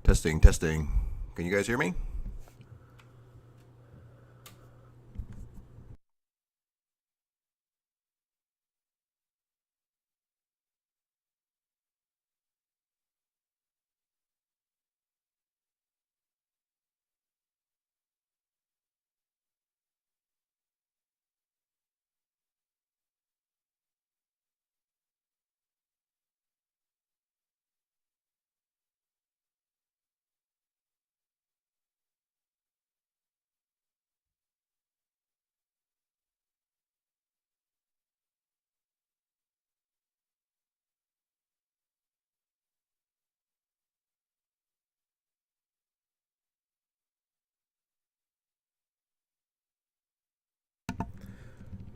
Testing, testing. Can you guys hear me?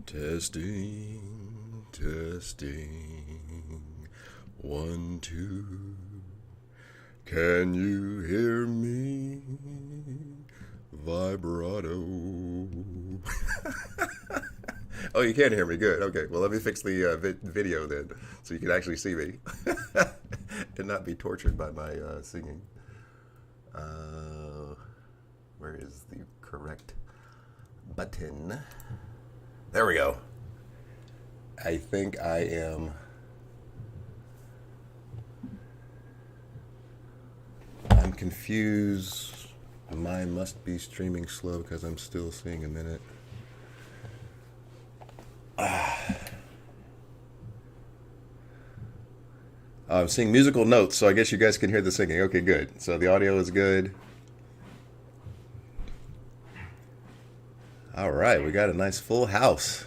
Testing, testing. 1, 2. Can you hear me? Vibrato. Oh, you can't hear me. Good. Okay. Well, let me fix the video then, so you can actually see me and not be tortured by my singing. Where is the correct button? There we go. I think I am. I'm confused. Mine must be streaming slow because I'm still seeing a minute. I'm seeing musical notes, so I guess you guys can hear the singing. Okay, good. So the audio is good. All right, we got a nice full house.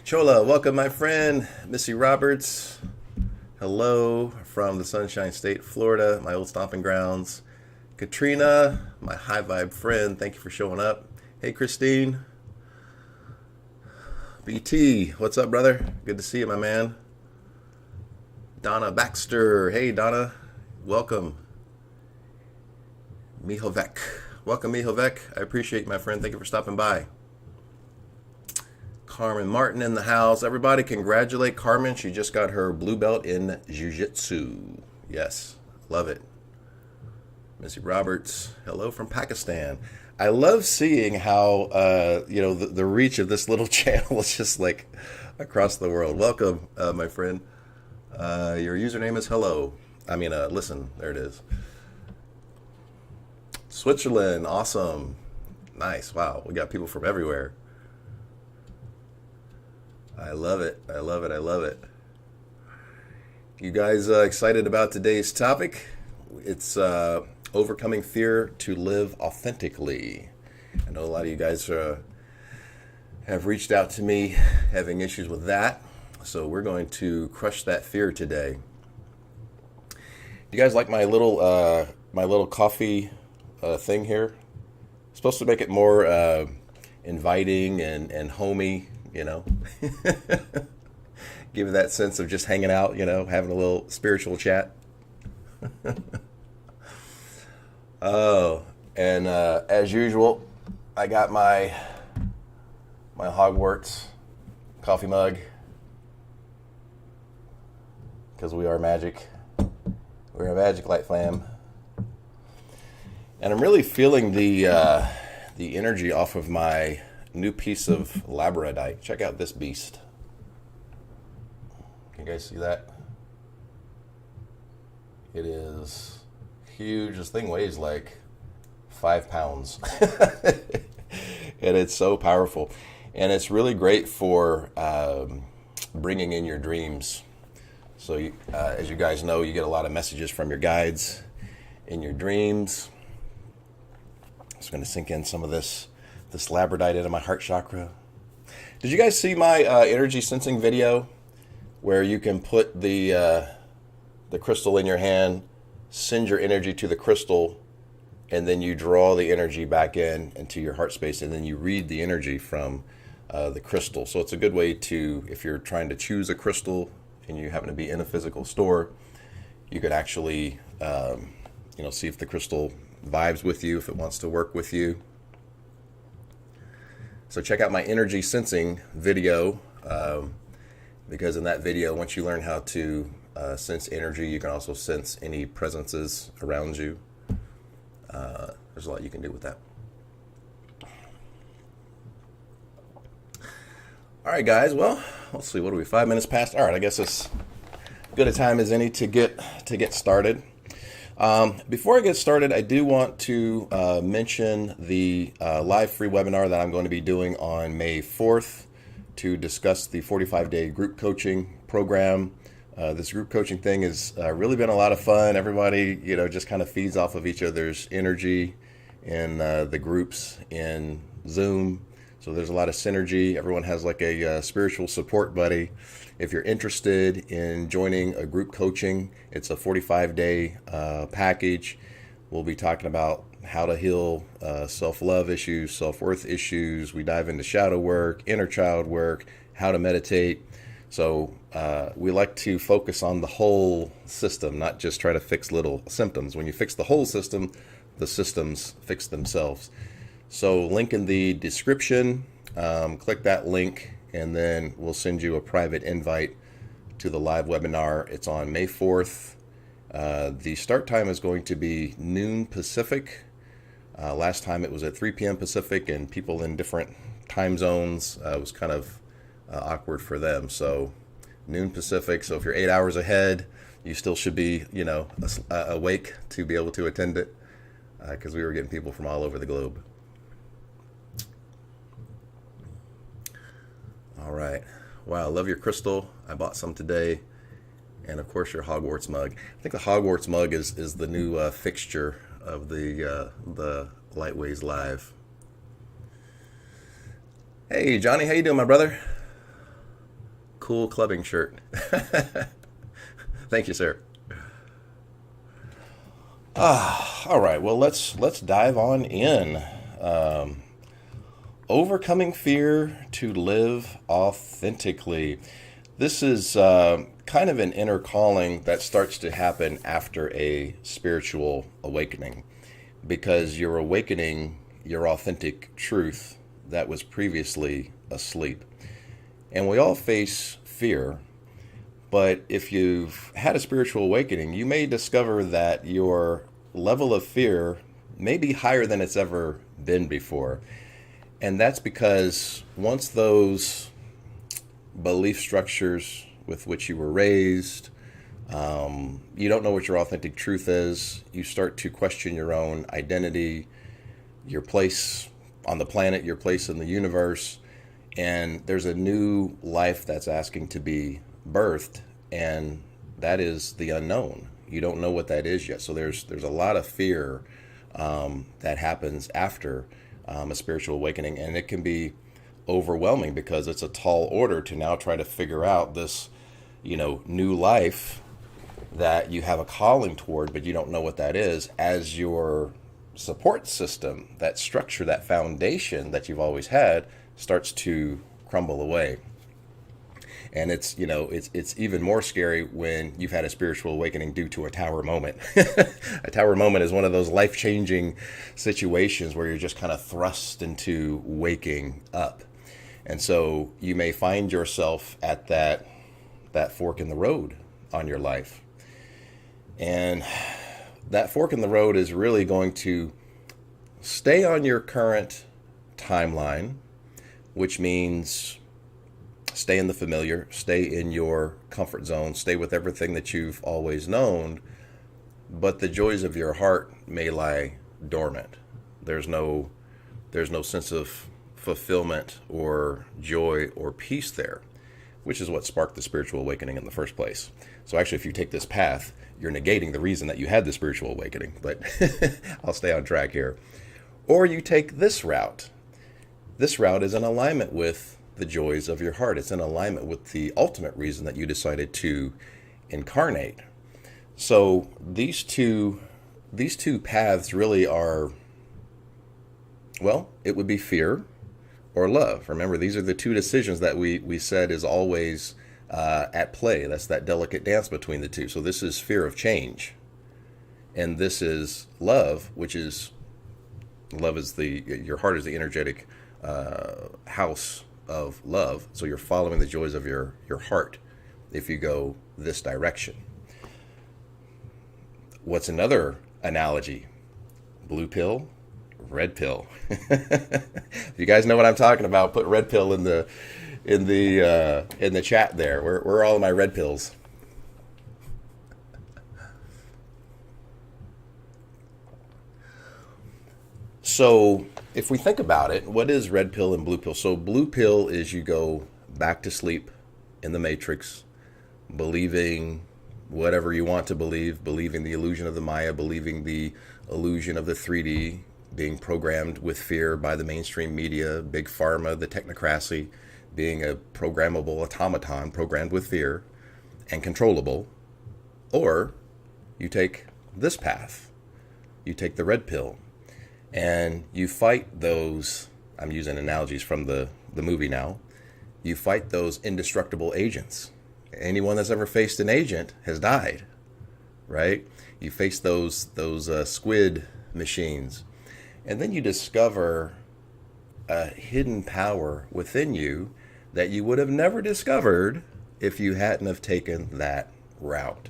Chola, welcome, my friend. Missy Roberts, hello from the Sunshine State, Florida, my old stomping grounds. Katrina, my high vibe friend, thank you for showing up. Hey, Christine. BT, what's up, brother? Good to see you, my man. Donna Baxter, hey, Donna, welcome. Mihovek. Welcome, Mihovek. I appreciate you, my friend. Thank you for stopping by. Carmen Martin in the house. Everybody congratulate Carmen. She just got her blue belt in Jiu-Jitsu. Yes, love it. Missy Roberts, hello from Pakistan. I love seeing how, the reach of this little channel is just like across the world. Welcome, my friend. Your username is hello. Listen, there it is. Switzerland, awesome. Nice, wow, we got people from everywhere. I love it, I love it, I love it. You guys excited about today's topic? It's overcoming fear to live authentically. I know a lot of you guys have reached out to me having issues with that, so we're going to crush that fear today. You guys like my little coffee thing here? It's supposed to make it more inviting and homey, give it that sense of just hanging out, having a little spiritual chat. Oh, and as usual, I got my Hogwarts coffee mug because we are magic. We're a magic light flam. And I'm really feeling the energy off of my new piece of labradorite. Check out this beast. Can you guys see that? It is huge. This thing weighs like 5 pounds. And it's so powerful. And it's really great for bringing in your dreams. So as you guys know, you get a lot of messages from your guides in your dreams. Just going to sink in some of this labradorite into my heart chakra. Did you guys see my energy sensing video where you can put the crystal in your hand, send your energy to the crystal, and then you draw the energy back into your heart space, and then you read the energy from the crystal. So it's a good way to, if you're trying to choose a crystal and you happen to be in a physical store, you could actually see if the crystal vibes with you, if it wants to work with you. So check out my energy sensing video, because in that video, once you learn how to sense energy, you can also sense any presences around you. There's a lot you can do with that. All right, guys. Well, let's see. What are we? 5 minutes past. All right. I guess it's good a time as any to get started. Before I get started, I do want to mention the live free webinar that I'm going to be doing on May 4th to discuss the 45-day group coaching program. This group coaching thing has really been a lot of fun. Everybody, just kind of feeds off of each other's energy in the groups in Zoom. So there's a lot of synergy. Everyone has like a spiritual support buddy. If you're interested in joining a group coaching, it's a 45-day package. We'll be talking about how to heal self-love issues, self-worth issues. We dive into shadow work, inner child work, how to meditate. So we like to focus on the whole system, not just try to fix little symptoms. When you fix the whole system, the systems fix themselves. So link in the description, click that link, and then we'll send you a private invite to the live webinar. It's on May 4th. The start time is going to be noon Pacific. Last time it was at 3 p.m. Pacific, and people in different time zones, it was kind of awkward for them. So noon Pacific. So if you're 8 hours ahead, you still should be, awake to be able to attend it, because we were getting people from all over the globe. All right. Wow, love your crystal. I bought some today. And of course your Hogwarts mug. I think the Hogwarts mug is the new fixture of the Lightways Live. Hey Johnny, how you doing, my brother? Cool clubbing shirt. Thank you, sir. All right, well let's dive on in. Overcoming fear to live authentically. This is kind of an inner calling that starts to happen after a spiritual awakening, because you're awakening your authentic truth that was previously asleep. And we all face fear, but if you've had a spiritual awakening, you may discover that your level of fear may be higher than it's ever been before. And that's because once those belief structures with which you were raised, you don't know what your authentic truth is, you start to question your own identity, your place on the planet, your place in the universe, and there's a new life that's asking to be birthed, and that is the unknown. You don't know what that is yet. So there's a lot of fear that happens after a spiritual awakening, and it can be overwhelming because it's a tall order to now try to figure out this, new life that you have a calling toward, but you don't know what that is, as your support system, that structure, that foundation that you've always had, starts to crumble away. And it's even more scary when you've had a spiritual awakening due to a tower moment. A tower moment is one of those life-changing situations where you're just kind of thrust into waking up. And so you may find yourself at that fork in the road on your life. And that fork in the road is really going to stay on your current timeline, which means stay in the familiar, stay in your comfort zone, stay with everything that you've always known, but the joys of your heart may lie dormant. There's no sense of fulfillment or joy or peace there, which is what sparked the spiritual awakening in the first place. So actually, if you take this path, you're negating the reason that you had the spiritual awakening, but I'll stay on track here. Or you take this route. This route is in alignment with the joys of your heart. It's in alignment with the ultimate reason that you decided to incarnate. So these two paths really are, well, it would be fear or love. Remember, these are the two decisions that we said is always at play. That's that delicate dance between the two. So this is fear of change, and this is love, which is your heart is the energetic house of love. So you're following the joys of your heart if you go this direction. What's another analogy? blue pill, red pill. If you guys know what I'm talking about, put red pill in the chat there. Where are all of my red pills? So if we think about it, what is red pill and blue pill? So blue pill is you go back to sleep in the matrix, believing whatever you want to believe, believing the illusion of the Maya, believing the illusion of the 3D, being programmed with fear by the mainstream media, big pharma, the technocracy, being a programmable automaton programmed with fear and controllable. Or you take this path. You take the red pill and you fight those, I'm using analogies from the movie now, you fight those indestructible agents. Anyone that's ever faced an agent has died, right? You face those squid machines, and then you discover a hidden power within you that you would have never discovered if you hadn't have taken that route.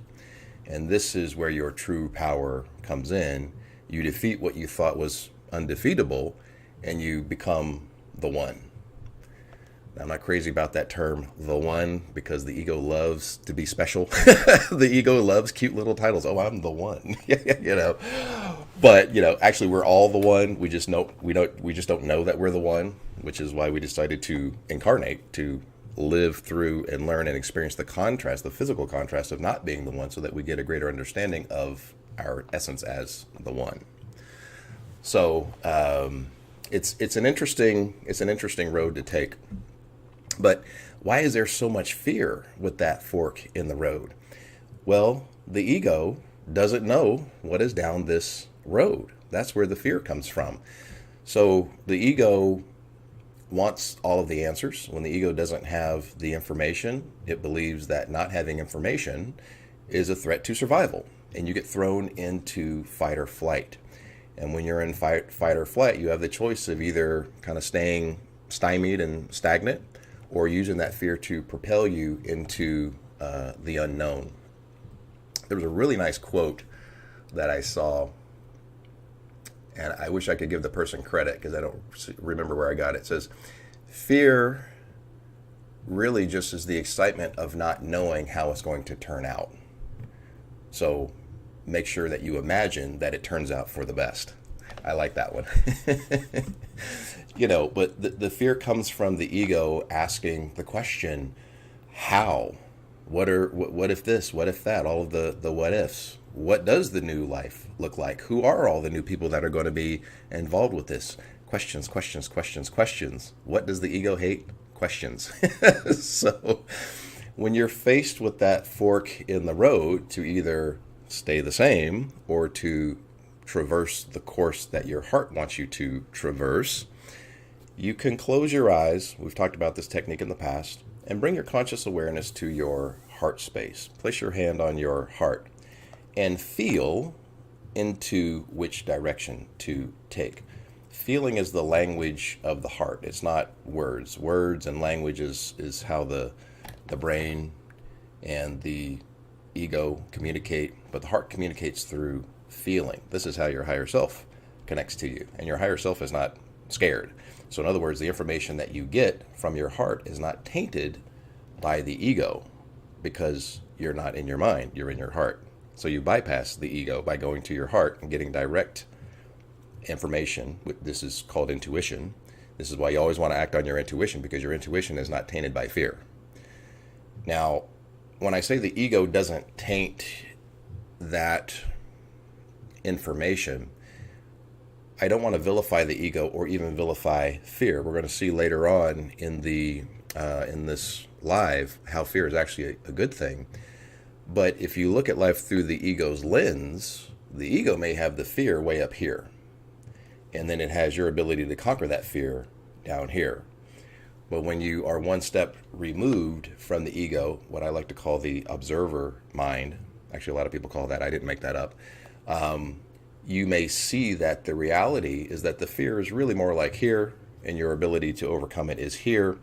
And this is where your true power comes in. You defeat what you thought was undefeatable, and you become the one. I'm not crazy about that term, the one, because the ego loves to be special. The ego loves cute little titles. Oh, I'm the one. But actually, we're all the one. We just don't know that we're the one, which is why we decided to incarnate, to live through and learn and experience the contrast, the physical contrast of not being the one, so that we get a greater understanding of our essence as the one. So it's an interesting road to take. But why is there so much fear with that fork in the road? Well, the ego doesn't know what is down this road. That's where the fear comes from. So the ego wants all of the answers. When the ego doesn't have the information, it believes that not having information is a threat to survival. And you get thrown into fight or flight. And when you're in fight or flight, you have the choice of either kind of staying stymied and stagnant, or using that fear to propel you into the unknown. There was a really nice quote that I saw, and I wish I could give the person credit because I don't remember where I got it. It says, fear really just is the excitement of not knowing how it's going to turn out. So make sure that you imagine that it turns out for the best. I like that one. But the fear comes from the ego asking the question, how? What if this? What if that? All of the what ifs. What does the new life look like? Who are all the new people that are going to be involved with this? Questions, questions, questions, questions. What does the ego hate? Questions. So when you're faced with that fork in the road to either stay the same or to traverse the course that your heart wants you to traverse, you can close your eyes. We've talked about this technique in the past, and bring your conscious awareness to your heart space. Place your hand on your heart and feel into which direction to take. Feeling is the language of the heart. It's not words. Words and language is how the brain and the ego communicate, but the heart communicates through feeling. This is how your higher self connects to you, and your higher self is not scared. So in other words, the information that you get from your heart is not tainted by the ego, because you're not in your mind, you're in your heart. So you bypass the ego by going to your heart and getting direct information. This is called intuition. This is why you always want to act on your intuition, because your intuition is not tainted by fear. Now, when I say the ego doesn't taint that information, I don't want to vilify the ego or even vilify fear. We're going to see later on in this live how fear is actually a good thing. But if you look at life through the ego's lens, the ego may have the fear way up here, and then it has your ability to conquer that fear down here. But when you are one step removed from the ego, what I like to call the observer mind, actually a lot of people call that, I didn't make that up, you may see that the reality is that the fear is really more like here, and your ability to overcome it is here.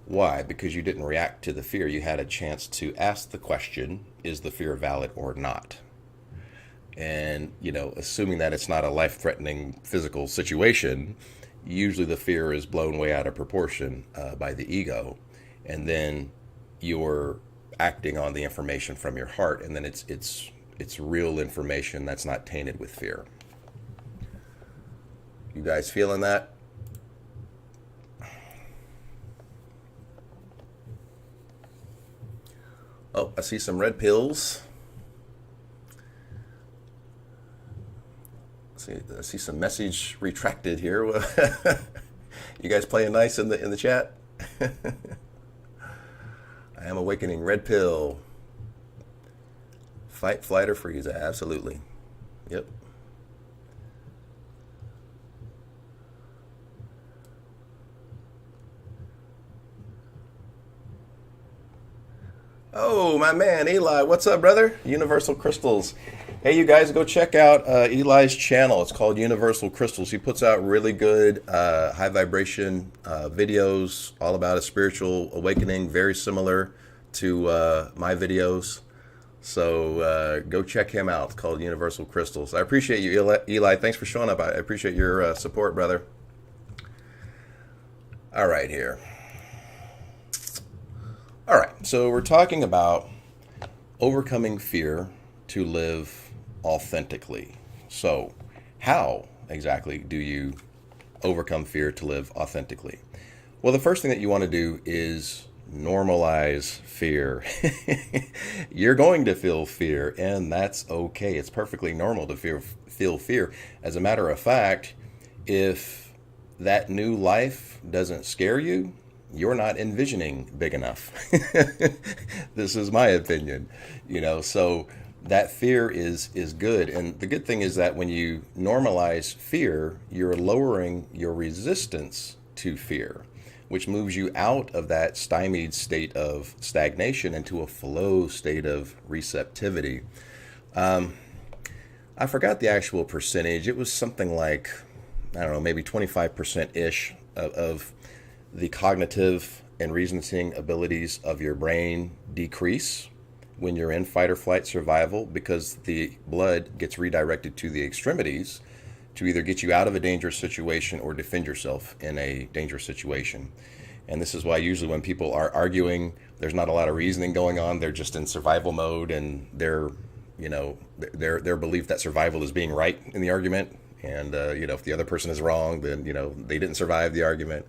Why? Because you didn't react to the fear. You had a chance to ask the question, is the fear valid or not? And, assuming that it's not a life-threatening physical situation, usually the fear is blown way out of proportion by the ego. And then you're acting on the information from your heart, and then it's real information that's not tainted with fear. You guys feeling that? Oh, I see some red pills. I see some message retracted here. You guys playing nice in the chat? I am awakening. Red pill. Fight, flight, or freeze. Absolutely. Yep. Oh, my man, Eli. What's up, brother? Universal Crystals. Hey, you guys, go check out Eli's channel. It's called Universal Crystals. He puts out really good high vibration videos all about a spiritual awakening, very similar to my videos. So go check him out. It's called Universal Crystals. I appreciate you, Eli. Thanks for showing up. I appreciate your support, brother. All right, here. All right, so we're talking about overcoming fear to live authentically. So, how exactly do you overcome fear to live authentically? Well, the first thing that you want to do is normalize fear. You're going to feel fear, and that's okay. It's perfectly normal to feel fear. As a matter of fact, if that new life doesn't scare you, you're not envisioning big enough. This is my opinion, so that fear is good. And the good thing is that when you normalize fear, you're lowering your resistance to fear, which moves you out of that stymied state of stagnation into a flow state of receptivity. I forgot the actual percentage. It was something like, I don't know, maybe 25%-ish of the cognitive and reasoning abilities of your brain decrease when you're in fight or flight survival, because the blood gets redirected to the extremities to either get you out of a dangerous situation or defend yourself in a dangerous situation. And this is why usually when people are arguing, there's not a lot of reasoning going on. They're just in survival mode, and their belief that survival is being right in the argument. And if the other person is wrong, then they didn't survive the argument.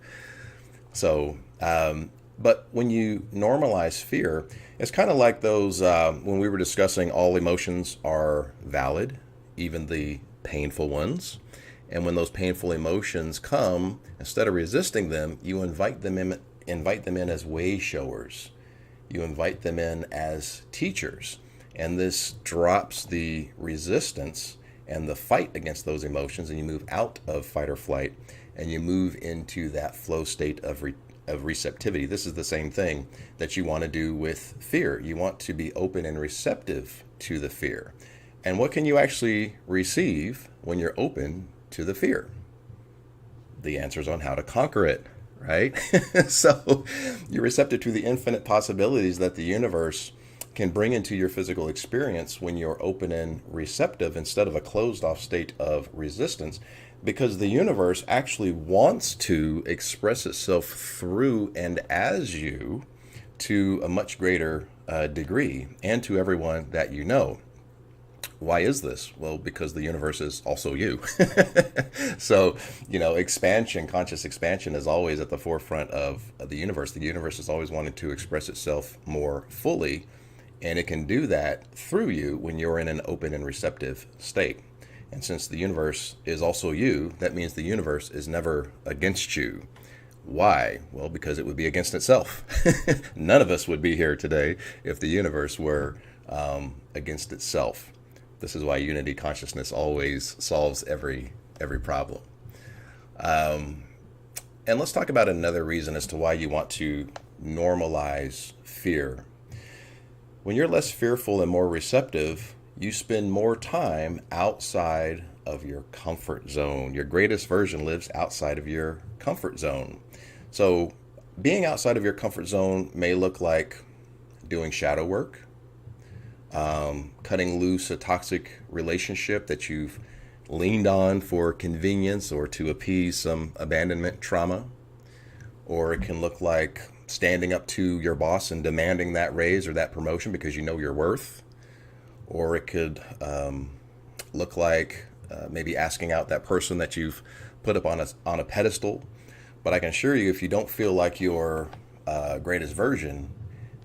So, but when you normalize fear, it's kind of like those, when we were discussing all emotions are valid, even the painful ones. And when those painful emotions come, instead of resisting them, you invite them in as way showers. You invite them in as teachers. And this drops the resistance and the fight against those emotions, and you move out of fight or flight, and you move into that flow state of receptivity. This is the same thing that you want to do with fear. You want to be open and receptive to the fear. And what can you actually receive when you're open to the fear? The answers on how to conquer it, right? So you're receptive to the infinite possibilities that the universe can bring into your physical experience when you're open and receptive instead of a closed off state of resistance. Because the universe actually wants to express itself through and as you to a much greater degree, and to everyone that you know. Why is this? Well, because the universe is also you. So, expansion, conscious expansion is always at the forefront of the universe. The universe has always wanted to express itself more fully, and it can do that through you when you're in an open and receptive state. And since the universe is also you, that means the universe is never against you. Why? Well, because it would be against itself. None of us would be here today if the universe were against itself. This is why unity consciousness always solves every problem. And let's talk about another reason as to why you want to normalize fear. When you're less fearful and more receptive, you spend more time outside of your comfort zone. Your greatest version lives outside of your comfort zone. So being outside of your comfort zone may look like doing shadow work, cutting loose a toxic relationship that you've leaned on for convenience or to appease some abandonment trauma. Or it can look like standing up to your boss and demanding that raise or that promotion because you know your worth. Or it could look like maybe asking out that person that you've put up on a pedestal. But I can assure you, if you don't feel like your greatest version,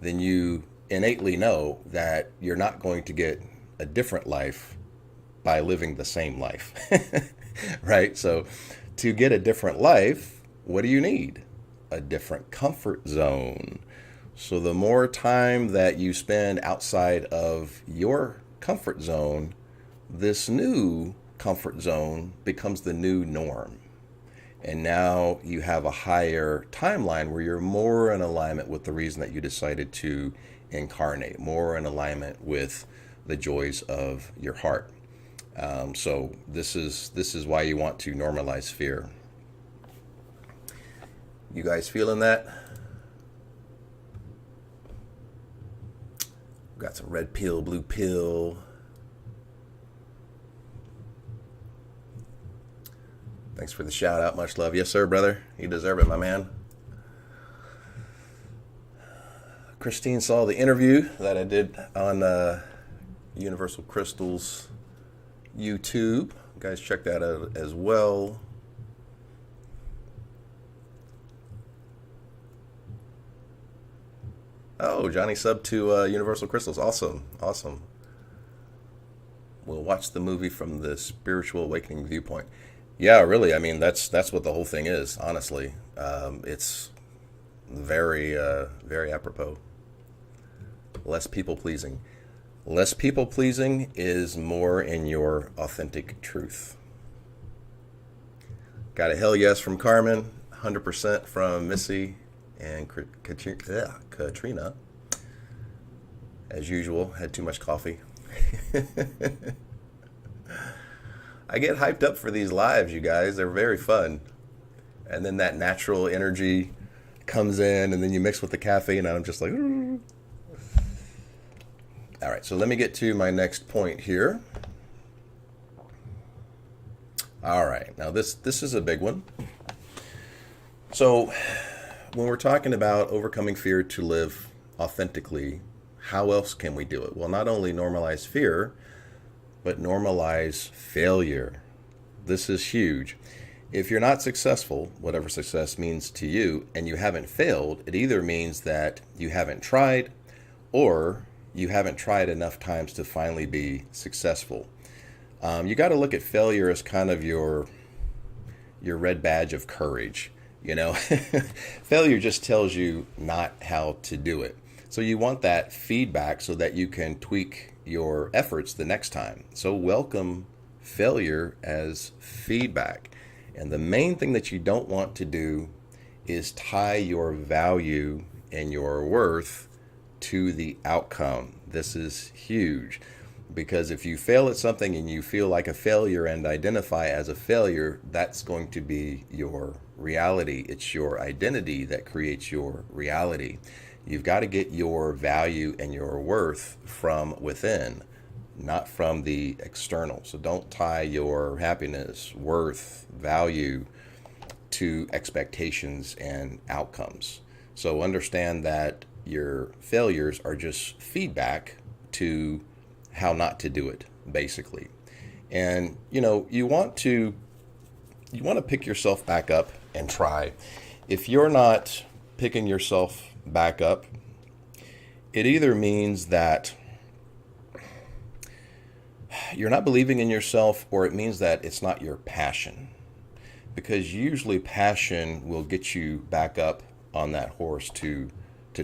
then you innately know that you're not going to get a different life by living the same life. Right? So to get a different life, what do you need? A different comfort zone. So the more time that you spend outside of your comfort zone, this new comfort zone becomes the new norm. And now you have a higher timeline where you're more in alignment with the reason that you decided to incarnate, more in alignment with the joys of your heart. So this is why you want to normalize fear. You guys feeling that? Got some red pill, blue pill. Thanks for the shout out. Much love. Yes, sir, brother. You deserve it, my man. Christine saw the interview that I did on Universal Crystals YouTube. You guys check that out as well. Oh, Johnny sub to Universal Crystals. Awesome. Awesome. We'll watch the movie from the spiritual awakening viewpoint. Yeah, really. I mean, that's what the whole thing is, honestly. It's very, very apropos. Less people pleasing. Less people pleasing is more in your authentic truth. Got a hell yes from Carmen, 100% from Missy and Katrina. As usual, had too much coffee. I get hyped up for these lives, you guys. They're very fun. And then that natural energy comes in, and then you mix with the caffeine, and I'm just like, ooh. All right, so let me get to my next point here. All right, now this is a big one. So when we're talking about overcoming fear to live authentically, how else can we do it? Well, not only normalize fear, but normalize failure. This is huge. If you're not successful, whatever success means to you, and you haven't failed, it either means that you haven't tried or you haven't tried enough times to finally be successful. You got to look at failure as kind of your red badge of courage. You know, failure just tells you not how to do it. So you want that feedback so that you can tweak your efforts the next time. So welcome failure as feedback. And the main thing that you don't want to do is tie your value and your worth to the outcome. This is huge, because if you fail at something and you feel like a failure and identify as a failure, that's going to be your reality. It's your identity that creates your reality. You've got to get your value and your worth from within, not from the external. So don't tie your happiness, worth, value to expectations and outcomes. So understand that your failures are just feedback to how not to do it, basically. And you want to pick yourself back up and try. If you're not picking yourself back up, it either means that you're not believing in yourself, or it means that it's not your passion. Because usually passion will get you back up on that horse to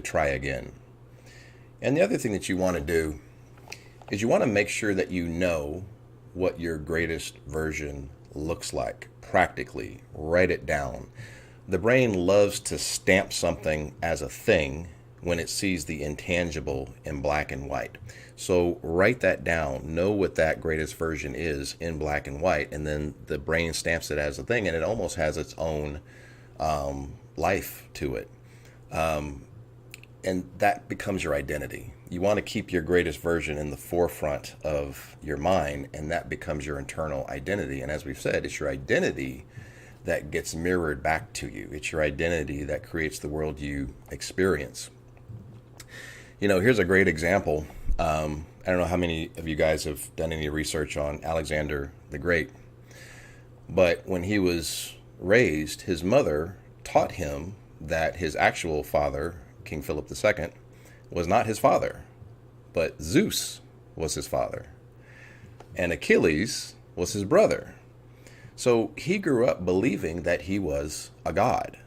try again. And the other thing that you want to do is you want to make sure that you know what your greatest version looks like practically. Write it down. The brain loves to stamp something as a thing when it sees the intangible in black and white. So write that down. Know what that greatest version is in black and white, and then the brain stamps it as a thing, and it almost has its own life to it. And that becomes your identity. You want to keep your greatest version in the forefront of your mind, and that becomes your internal identity. And as we've said, it's your identity that gets mirrored back to you. It's your identity that creates the world you experience. Here's a great example. I don't know how many of you guys have done any research on Alexander the Great, but when he was raised, his mother taught him that his actual father, King Philip II, was not his father, but Zeus was his father, and Achilles was his brother. So he grew up believing that he was a god,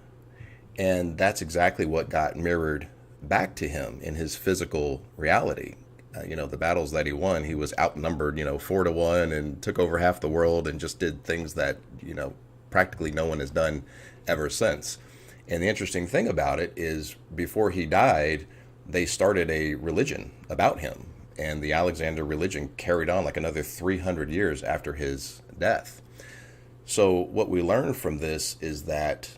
and that's exactly what got mirrored back to him in his physical reality. The battles that he won, he was outnumbered, 4-1, and took over half the world and just did things that, practically no one has done ever since. And the interesting thing about it is before he died, they started a religion about him. And the Alexander religion carried on like another 300 years after his death. So what we learn from this is that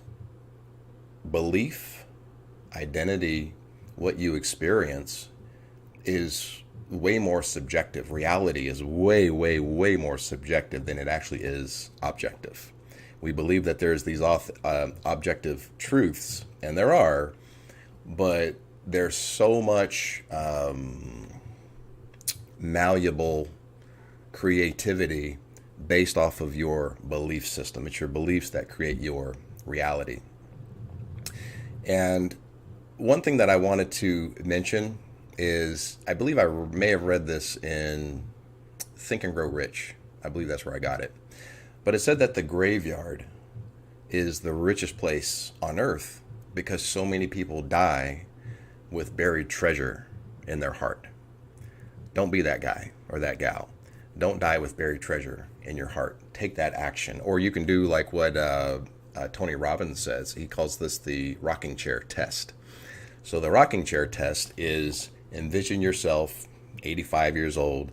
belief, identity, what you experience is way more subjective. Reality is way, way, way more subjective than it actually is objective. We believe that there's these objective truths, and there are, but there's so much malleable creativity based off of your belief system. It's your beliefs that create your reality. And one thing that I wanted to mention is, I believe I may have read this in Think and Grow Rich. I believe that's where I got it. But it said that the graveyard is the richest place on earth because so many people die with buried treasure in their heart. Don't be that guy or that gal. Don't die with buried treasure in your heart. Take that action. Or you can do like what Tony Robbins says. He calls this the rocking chair test. So the rocking chair test is envision yourself 85 years old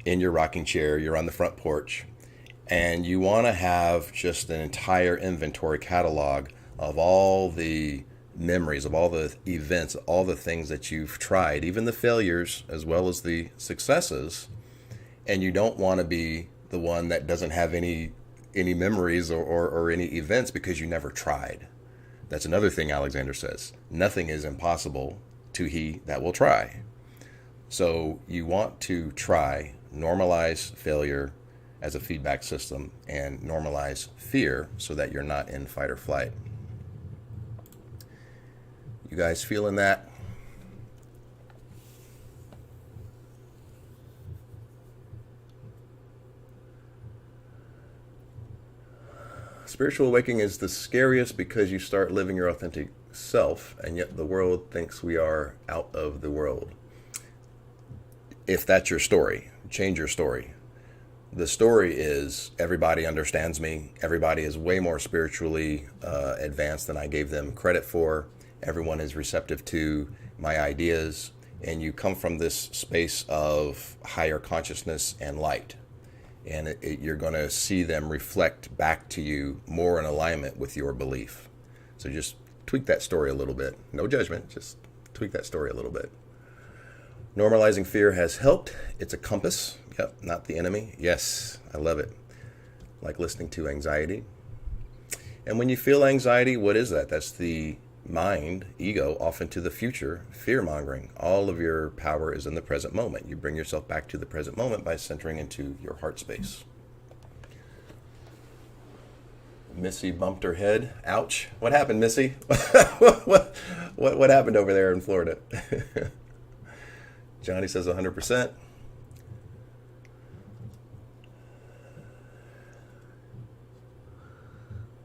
in your rocking chair. You're on the front porch, and you want to have just an entire inventory catalog of all the memories, of all the events, all the things that you've tried, even the failures as well as the successes. And you don't want to be the one that doesn't have any memories or any events because you never tried. That's another thing Alexander says. Nothing is impossible to he that will try. So you want to try, normalize failure as a feedback system, and normalize fear so that you're not in fight or flight. You guys feeling that? Spiritual awakening is the scariest because you start living your authentic self, and yet the world thinks we are out of the world. If that's your story, change your story. The story is everybody understands me. Everybody is way more spiritually advanced than I gave them credit for. Everyone is receptive to my ideas, and you come from this space of higher consciousness and light. And you're going to see them reflect back to you more in alignment with your belief. So just tweak that story a little bit. No judgment, just tweak that story a little bit. Normalizing fear has helped. It's a compass. Yep, not the enemy. Yes, I love it. Like listening to anxiety. And when you feel anxiety, what is that? That's the mind, ego, off into the future, fear-mongering. All of your power is in the present moment. You bring yourself back to the present moment by centering into your heart space. Missy bumped her head. Ouch. What happened, Missy? What happened over there in Florida? Johnny says 100%.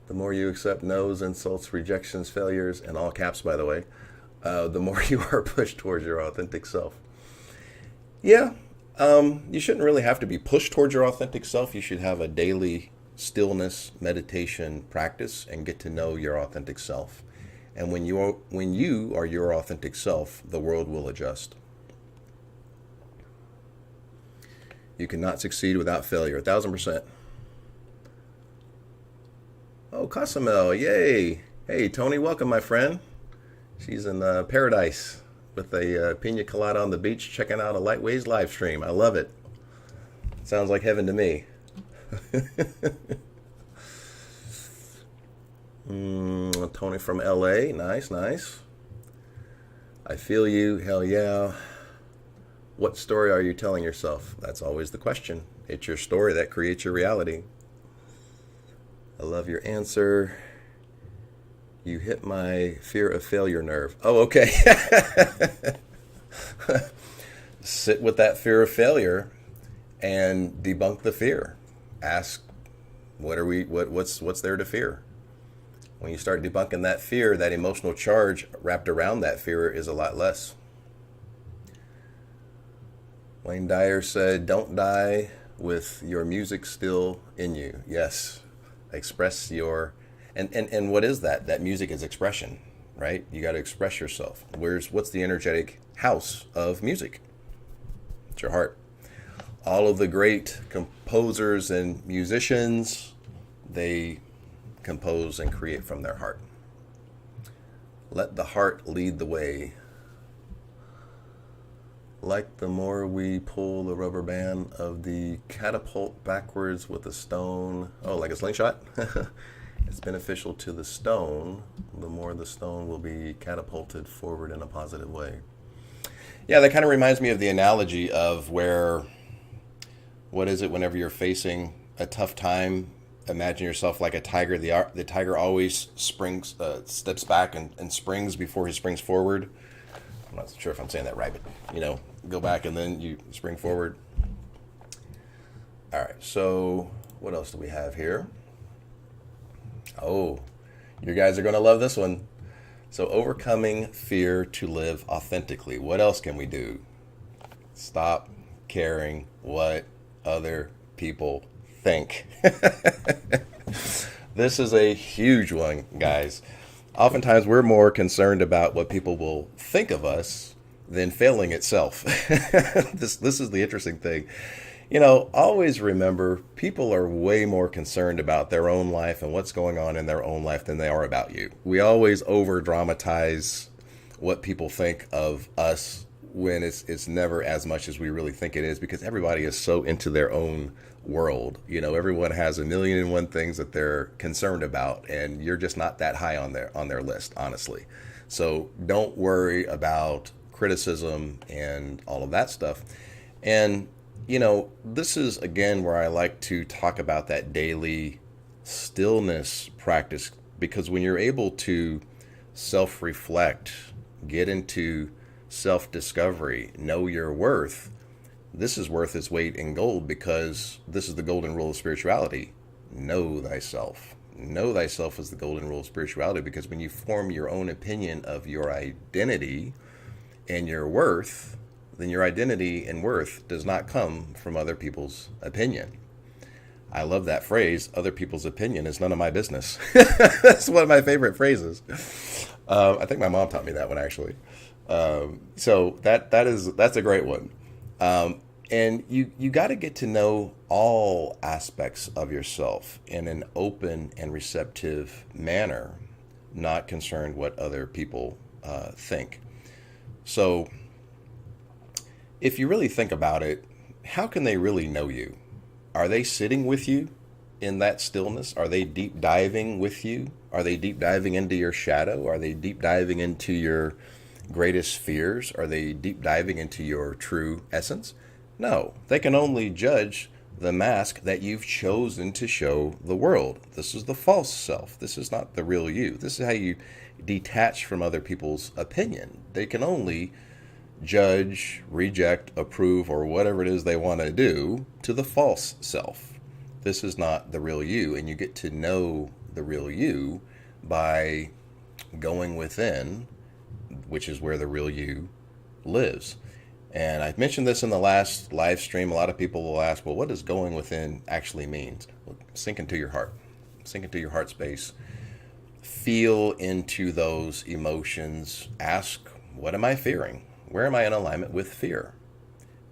The more you accept no's, insults, rejections, failures, and all caps, by the way, the more you are pushed towards your authentic self. Yeah, you shouldn't really have to be pushed towards your authentic self. You should have a daily stillness meditation practice and get to know your authentic self. And when you are your authentic self, the world will adjust. You cannot succeed without failure, 1,000%. Oh, Cosimo, yay. Hey, Tony, welcome, my friend. She's in paradise. with a pina colada on the beach, checking out a Lightways live stream. I love it. Sounds like heaven to me. Tony from LA. Nice, nice. I feel you. Hell yeah. What story are you telling yourself? That's always the question. It's your story that creates your reality. I love your answer. You hit my fear of failure nerve. Oh, okay. Sit with that fear of failure and debunk the fear. Ask, what's there to fear? When you start debunking that fear, that emotional charge wrapped around that fear is a lot less. Wayne Dyer said, don't die with your music still in you. Yes. Express your, and what is that? That music is expression, right? You got to express yourself. What's the energetic house of music? It's your heart. All of the great composers and musicians, they compose and create from their heart. Let the heart lead the way. Like the more we pull the rubber band of the catapult backwards with a stone. Oh, like a slingshot? It's beneficial to the stone. The more the stone will be catapulted forward in a positive way. Yeah, that kind of reminds me of the analogy of what is it whenever you're facing a tough time? Imagine yourself like a tiger. The tiger always steps back and springs before he springs forward. I'm not sure if I'm saying that right, but go back and then you spring forward. All right, so what else do we have here? Oh, you guys are going to love this one. So overcoming fear to live authentically. What else can we do? Stop caring what other people think. This is a huge one, guys. Oftentimes we're more concerned about what people will think of us than failing itself. This is the interesting thing. Always remember, people are way more concerned about their own life and what's going on in their own life than they are about you. We always over dramatize what people think of us when it's never as much as we really think it is, because everybody is so into their own world. Everyone has a million and one things that they're concerned about, and you're just not that high on their list, honestly. So don't worry about criticism and all of that stuff. And this is again where I like to talk about that daily stillness practice, because when you're able to self-reflect, get into self-discovery, know your worth, this is worth its weight in gold, because this is the golden rule of spirituality. Know thyself. Know thyself is the golden rule of spirituality, because when you form your own opinion of your identity and your worth, then your identity and worth does not come from other people's opinion. I love that phrase, other people's opinion is none of my business. That's one of my favorite phrases. I think my mom taught me that one, actually. So that's a great one. And you got to get to know all aspects of yourself in an open and receptive manner, not concerned what other people think. So if you really think about it, how can they really know you? Are they sitting with you in that stillness? Are they deep diving with you? Are they deep diving into your shadow? Are they deep diving into your greatest fears? Are they deep diving into your true essence? No, they can only judge the mask that you've chosen to show the world. This is the false self. This is not the real you. This is how you detach from other people's opinion. They can only judge, reject, approve, or whatever it is they want to do to the false self. This is not the real you, and you get to know the real you by going within, which is where the real you lives. And I mentioned this in the last live stream. A lot of people will ask, well, what does going within actually mean? Well, sink into your heart. Sink into your heart space. Feel into those emotions. Ask, what am I fearing? Where am I in alignment with fear?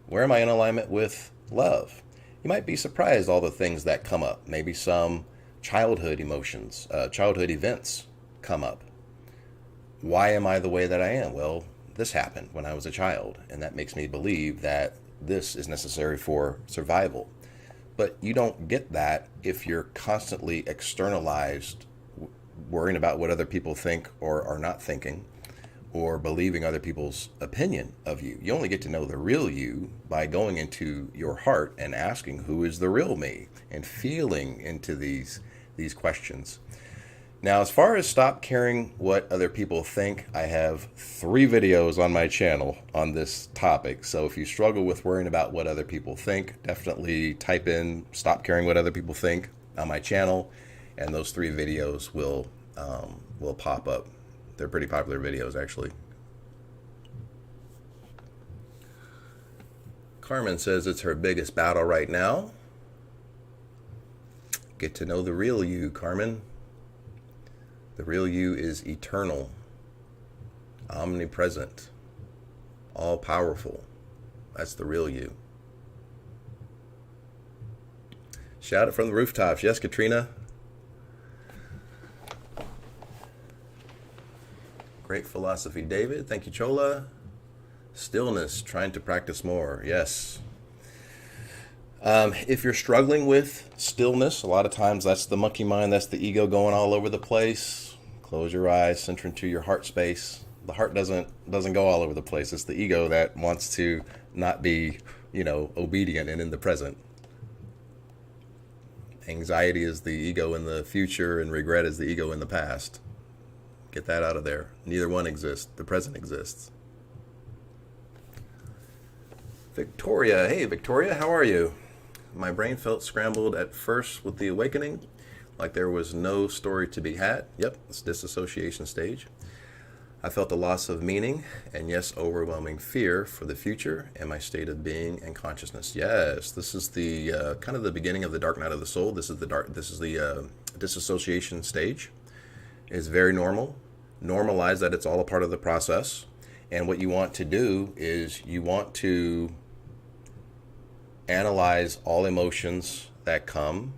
Where am I in alignment with love? You might be surprised all the things that come up. Maybe some childhood emotions, childhood events come up. Why am I the way that I am? Well, this happened when I was a child, and that makes me believe that this is necessary for survival. But you don't get that if you're constantly externalized, worrying about what other people think or are not thinking, or believing other people's opinion of you. You only get to know the real you by going into your heart and asking, who is the real me? And feeling into these questions. Now, as far as stop caring what other people think, I have 3 videos on my channel on this topic. So if you struggle with worrying about what other people think, definitely type in stop caring what other people think on my channel, and those 3 videos will pop up. They're pretty popular videos, actually. Carmen says it's her biggest battle right now. Get to know the real you, Carmen. The real you is eternal, omnipresent, all-powerful. That's the real you. Shout it from the rooftops. Yes, Katrina. Great philosophy, David. Thank you, Chola. Stillness, trying to practice more. Yes. If you're struggling with stillness, a lot of times that's the monkey mind, that's the ego going all over the place. Close your eyes, center into your heart space. The heart doesn't go all over the place. It's the ego that wants to not be, obedient and in the present. Anxiety is the ego in the future, and regret is the ego in the past. Get that out of there. Neither one exists. The present exists. Victoria. Hey, Victoria, how are you? My brain felt scrambled at first with the awakening, like there was no story to be had. Yep, it's disassociation stage. I felt a loss of meaning and, yes, overwhelming fear for the future and my state of being and consciousness. Yes, this is the kind of the beginning of the dark night of the soul. This is the disassociation stage. It's very normal. Normalize that it's all a part of the process. And what you want to do is you want to analyze all emotions that come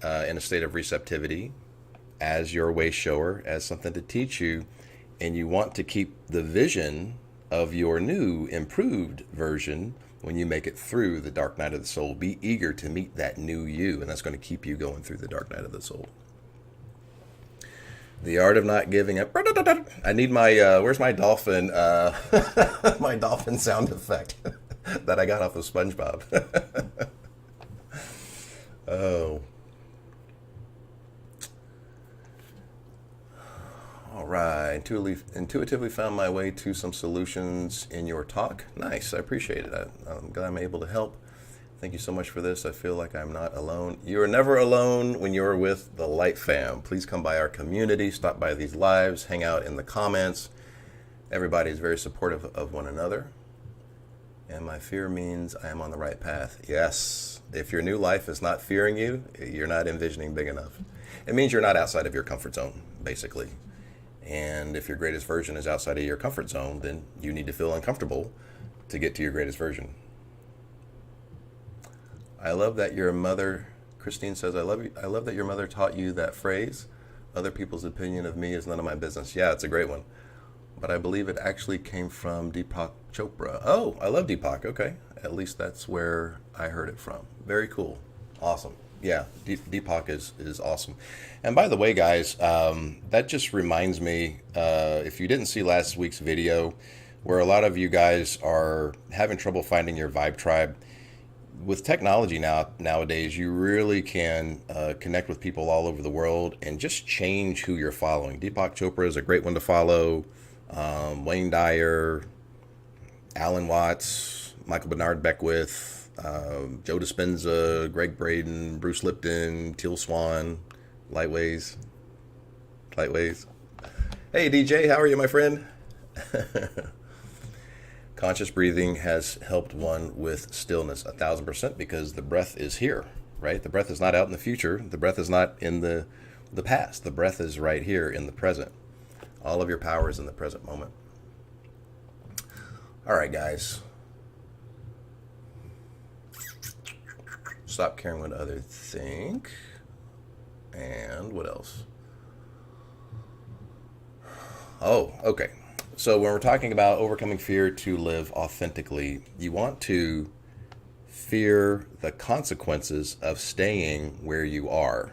in a state of receptivity as your way shower, as something to teach you. And you want to keep the vision of your new, improved version when you make it through the dark night of the soul. Be eager to meet that new you, and that's going to keep you going through the dark night of the soul. The art of not giving up. I need my, where's my dolphin, my dolphin sound effect that I got off of SpongeBob. Oh. All right. Intuitively found my way to some solutions in your talk. Nice. I appreciate it. I'm glad I'm able to help. Thank you so much for this. I feel like I'm not alone. You are never alone when you're with the Light Fam. Please come by our community, stop by these lives, hang out in the comments. Everybody is very supportive of one another. And my fear means I am on the right path. Yes. If your new life is not fearing you, you're not envisioning big enough. It means you're not outside of your comfort zone, basically. And if your greatest version is outside of your comfort zone, then you need to feel uncomfortable to get to your greatest version. I love that your mother, Christine says, I love that your mother taught you that phrase, other people's opinion of me is none of my business. Yeah, it's a great one. But I believe it actually came from Deepak Chopra. Oh, I love Deepak. Okay. At least that's where I heard it from. Very cool. Awesome. Yeah, Deepak is awesome. And by the way, guys, that just reminds me, if you didn't see last week's video, where a lot of you guys are having trouble finding your vibe tribe, with technology nowadays, you really can connect with people all over the world and just change who you're following. Deepak Chopra is a great one to follow. Wayne Dyer, Alan Watts, Michael Bernard Beckwith, Joe Dispenza, Greg Braden, Bruce Lipton, Teal Swan, Lightways. Hey DJ, how are you, my friend? Conscious breathing has helped one with stillness 1,000% because the breath is here, right? The breath is not out in the future. The breath is not in the past. The breath is right here in the present. All of your power is in the present moment. All right, guys. Stop caring what others think. And what else? Oh, okay. So when we're talking about overcoming fear to live authentically, you want to fear the consequences of staying where you are.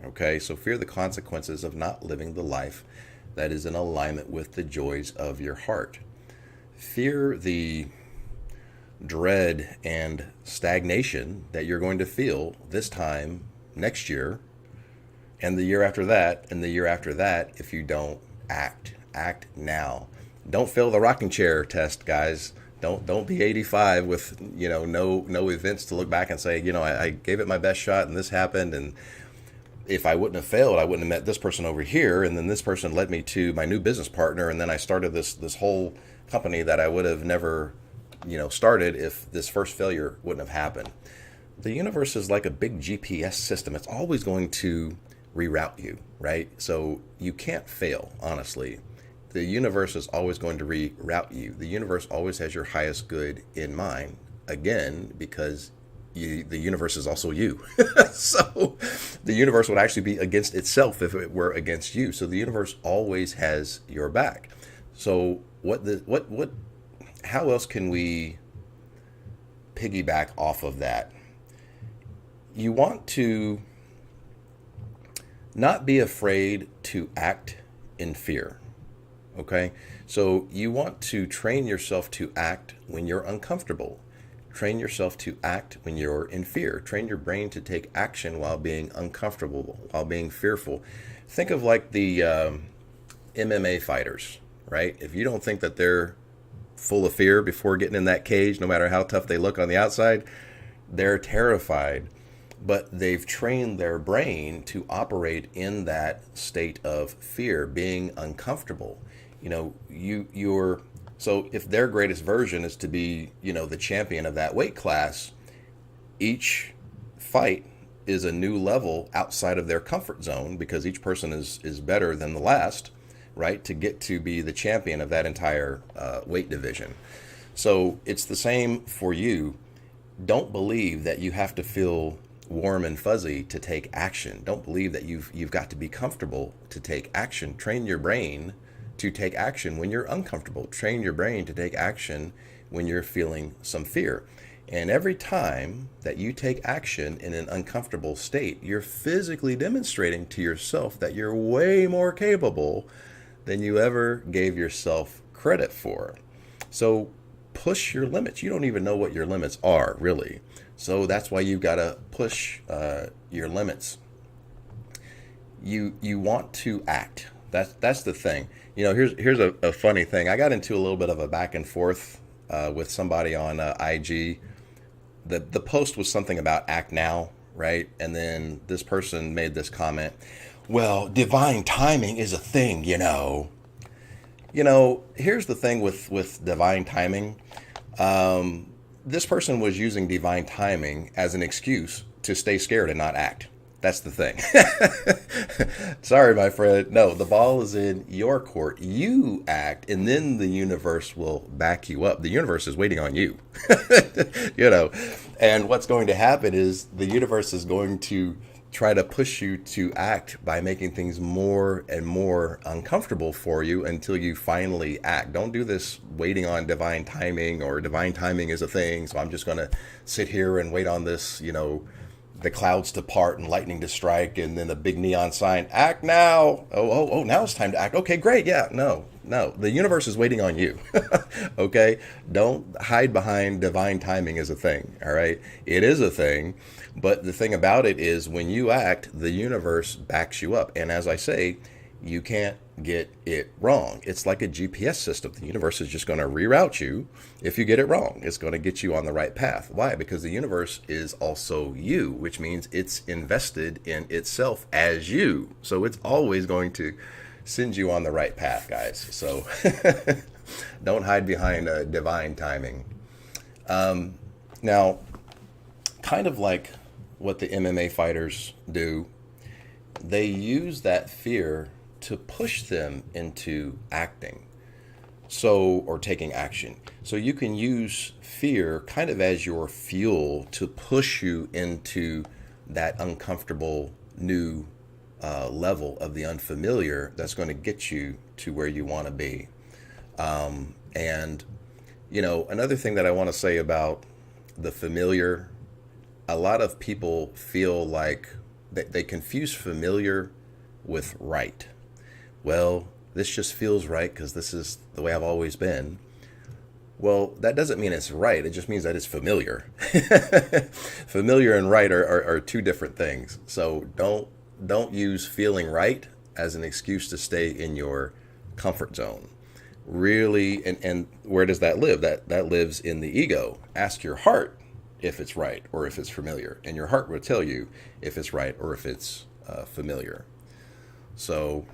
Okay, so fear the consequences of not living the life that is in alignment with the joys of your heart. Fear the dread and stagnation that you're going to feel this time next year and the year after that and the year after that if you don't act. Act now. Don't fail the rocking chair test, guys. Don't be 85 with no events to look back and say, I gave it my best shot and this happened, and if I wouldn't have failed, I wouldn't have met this person over here, and then this person led me to my new business partner, and then I started this whole company that I would have never started if this first failure wouldn't have happened. The universe is like a big GPS system. It's always going to reroute you, right? So you can't fail, honestly. The universe is always going to reroute you. The universe always has your highest good in mind, again, because the universe is also you. So the universe would actually be against itself if it were against you. So the universe always has your back. So how else can we piggyback off of that? You want to not be afraid to act in fear. Okay, so you want to train yourself to act when you're uncomfortable. Train yourself to act when you're in fear. Train your brain to take action while being uncomfortable, while being fearful. Think of like the MMA fighters, right? If you don't think that they're full of fear before getting in that cage, no matter how tough they look on the outside, they're terrified. But they've trained their brain to operate in that state of fear, being uncomfortable. So if their greatest version is to be, the champion of that weight class, each fight is a new level outside of their comfort zone, because each person is better than the last, right, to get to be the champion of that entire weight division. So it's the same for you. Don't believe that you have to feel warm and fuzzy to take action. Don't believe that you've got to be comfortable to take action. Train your brain to take action when you're uncomfortable. Train your brain to take action when you're feeling some fear. And every time that you take action in an uncomfortable state, you're physically demonstrating to yourself that you're way more capable than you ever gave yourself credit for. So push your limits. You don't even know what your limits are, really. So that's why you've got to push your limits. You want to act. That's the thing. Here's a funny thing. I got into a little bit of a back and forth with somebody on IG. The post was something about act now, right? And then this person made this comment. Well, divine timing is a thing, Here's the thing with divine timing. This person was using divine timing as an excuse to stay scared and not act. That's the thing. Sorry, my friend. No, the ball is in your court. You act, and then the universe will back you up. The universe is waiting on you. And what's going to happen is the universe is going to try to push you to act by making things more and more uncomfortable for you until you finally act. Don't do this waiting on divine timing, or divine timing is a thing, so I'm just going to sit here and wait on this, the clouds to part and lightning to strike, and then a big neon sign, act now. Oh, now it's time to act. Okay, great. Yeah, no. The universe is waiting on you. Okay? Don't hide behind divine timing as a thing, all right? It is a thing, but the thing about it is when you act, the universe backs you up. And as I say, you can't get it wrong. It's like a GPS system. The universe is just going to reroute you if you get it wrong. It's going to get you on the right path. Why? Because the universe is also you, which means it's invested in itself as you. So it's always going to send you on the right path, guys. So don't hide behind divine timing. Now, kind of like what the MMA fighters do, they use that fear to push them into acting, or taking action. So you can use fear kind of as your fuel to push you into that uncomfortable new level of the unfamiliar that's going to get you to where you want to be. And, another thing that I want to say about the familiar, a lot of people feel like they confuse familiar with right. Well, this just feels right because this is the way I've always been. Well, that doesn't mean it's right. It just means that it's familiar. Familiar and right are two different things. So don't use feeling right as an excuse to stay in your comfort zone. Really, and where does that live? That lives in the ego. Ask your heart if it's right or if it's familiar, and your heart will tell you if it's right or if it's familiar. So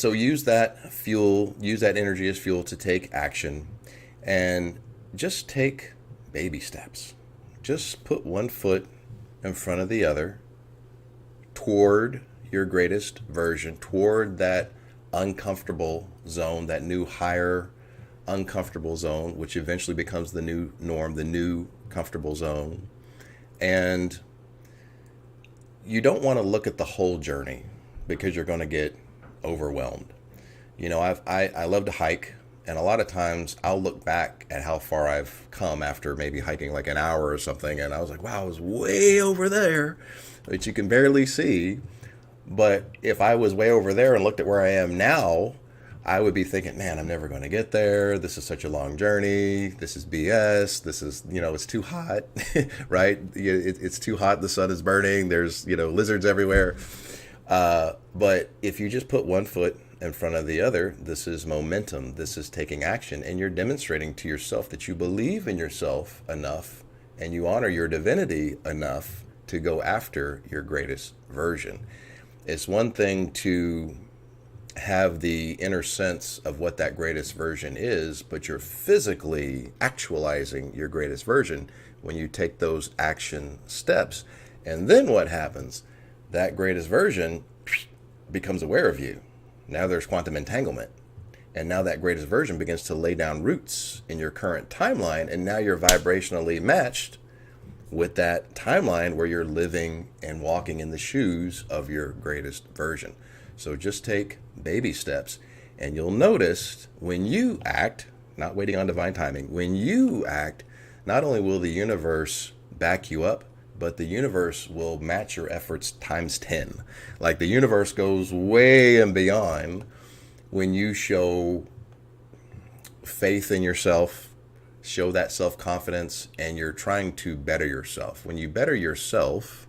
use that fuel, use that energy as fuel to take action, and just take baby steps. Just put one foot in front of the other toward your greatest version, toward that uncomfortable zone, that new higher uncomfortable zone, which eventually becomes the new norm, the new comfortable zone. And you don't want to look at the whole journey because you're going to get overwhelmed. I love to hike, and a lot of times I'll look back at how far I've come after maybe hiking like an hour or something, and I was like, wow, I was way over there, which you can barely see. But if I was way over there and looked at where I am now, I would be thinking, man, I'm never going to get there. This is such a long journey. This is BS. This is, it's too hot, right? It's too hot. The sun is burning. There's, lizards everywhere. But if you just put one foot in front of the other, this is momentum. This is taking action. And you're demonstrating to yourself that you believe in yourself enough and you honor your divinity enough to go after your greatest version. It's one thing to have the inner sense of what that greatest version is, but you're physically actualizing your greatest version when you take those action steps. And then what happens? That greatest version becomes aware of you. Now there's quantum entanglement. And now that greatest version begins to lay down roots in your current timeline. And now you're vibrationally matched with that timeline where you're living and walking in the shoes of your greatest version. So just take baby steps, and you'll notice when you act, not waiting on divine timing, when you act, not only will the universe back you up, but the universe will match your efforts times 10. Like the universe goes way and beyond when you show faith in yourself, show that self-confidence, and you're trying to better yourself. When you better yourself,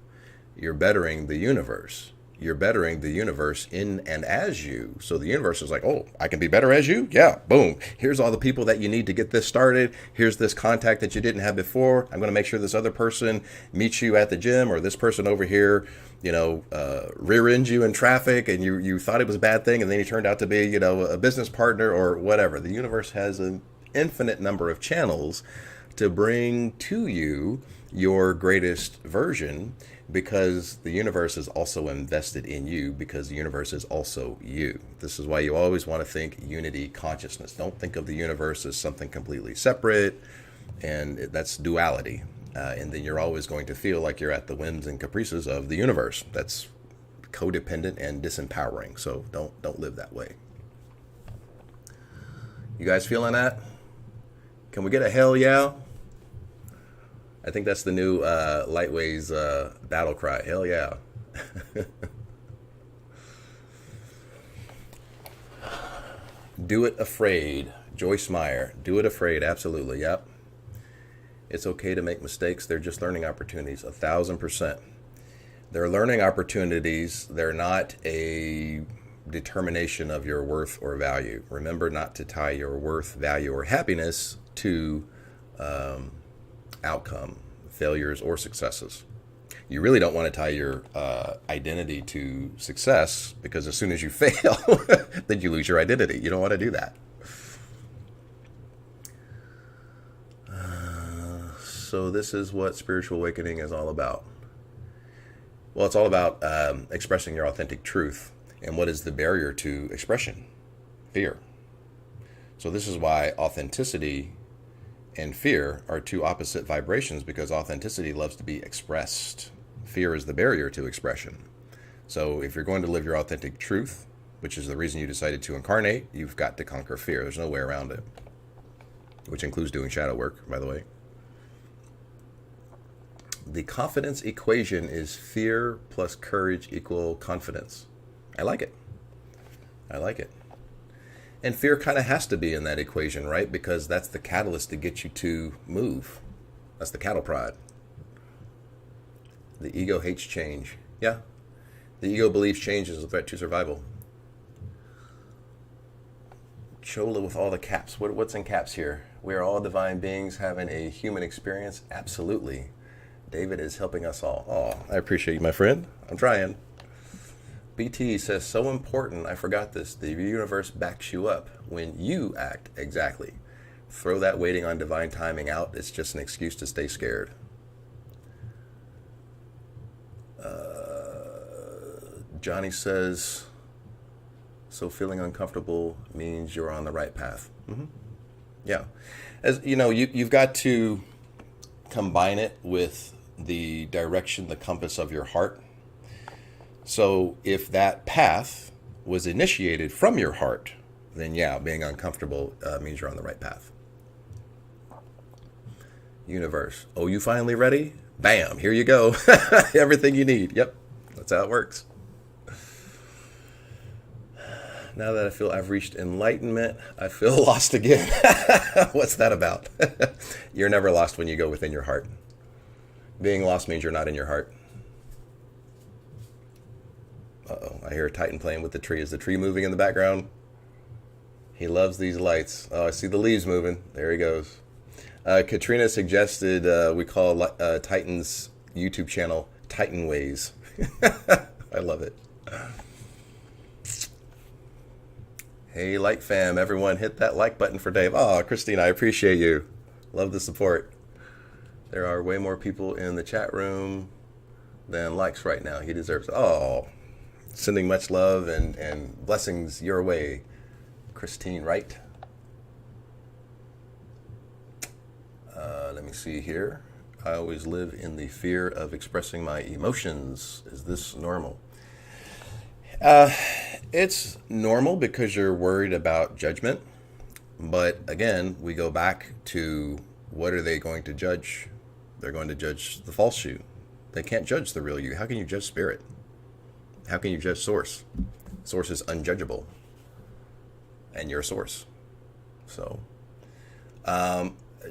you're bettering the universe. You're bettering the universe in and as you. So the universe is like, oh, I can be better as you? Yeah, boom. Here's all the people that you need to get this started. Here's this contact that you didn't have before. I'm going to make sure this other person meets you at the gym, or this person over here, rear-ends you in traffic and you thought it was a bad thing and then he turned out to be, a business partner or whatever. The universe has an infinite number of channels to bring to you your greatest version, because the universe is also invested in you, because the universe is also you. This is why you always want to think unity consciousness. Don't think of the universe as something completely separate, and that's duality. And then you're always going to feel like you're at the whims and caprices of the universe. That's codependent and disempowering. So don't live that way. You guys feeling that? Can we get a hell yeah? I think that's the new Lightway's battle cry. Hell yeah. Do it afraid. Joyce Meyer. Do it afraid. Absolutely. Yep. It's okay to make mistakes. They're just learning opportunities. 1,000%. They're learning opportunities. They're not a determination of your worth or value. Remember not to tie your worth, value, or happiness to outcome, failures, or successes. You really don't want to tie your identity to success, because as soon as you fail, then you lose your identity. You don't want to do that. So this is what spiritual awakening is all about. Well, it's all about expressing your authentic truth. And what is the barrier to expression? Fear. So this is why authenticity and fear are two opposite vibrations, because authenticity loves to be expressed. Fear is the barrier to expression. So if you're going to live your authentic truth, which is the reason you decided to incarnate, you've got to conquer fear. There's no way around it, which includes doing shadow work, by the way. The confidence equation is fear plus courage equal confidence. I like it. I like it. And fear kind of has to be in that equation, right? Because that's the catalyst to get you to move. That's the cattle prod. The ego hates change. Yeah. The ego believes change is a threat to survival. Chola with all the caps. What's in caps here? We are all divine beings having a human experience. Absolutely. David is helping us all. Oh, I appreciate you, my friend. I'm trying. BT says, so important. I forgot this. The universe backs you up when you act. Exactly. Throw that waiting on divine timing out. It's just an excuse to stay scared. Johnny says, so feeling uncomfortable means you're on the right path. Mm-hmm. Yeah. As you know, you've got to combine it with the direction, the compass of your heart. So if that path was initiated from your heart, then yeah, being uncomfortable means you're on the right path. Universe. Oh, you finally ready? Bam, here you go. Everything you need. Yep, that's how it works. Now that I feel I've reached enlightenment, I feel lost again. What's that about? You're never lost when you go within your heart. Being lost means you're not in your heart. Uh-oh, I hear a Titan playing with the tree. Is the tree moving in the background? He loves these lights. Oh, I see the leaves moving. There he goes. Katrina suggested we call Titan's YouTube channel Titan Ways. I love it. Hey, like fam, everyone hit that like button for Dave. Oh, Christine, I appreciate you. Love the support. There are way more people in the chat room than likes right now. He deserves it. Oh, sending much love and blessings your way, Christine, right? Let me see here. I always live in the fear of expressing my emotions. Is this normal? It's normal because you're worried about judgment. But again, we go back to what are they going to judge? They're going to judge the false you. They can't judge the real you. How can you judge spirit? How can you judge source? Source is unjudgeable. And you're a source. So,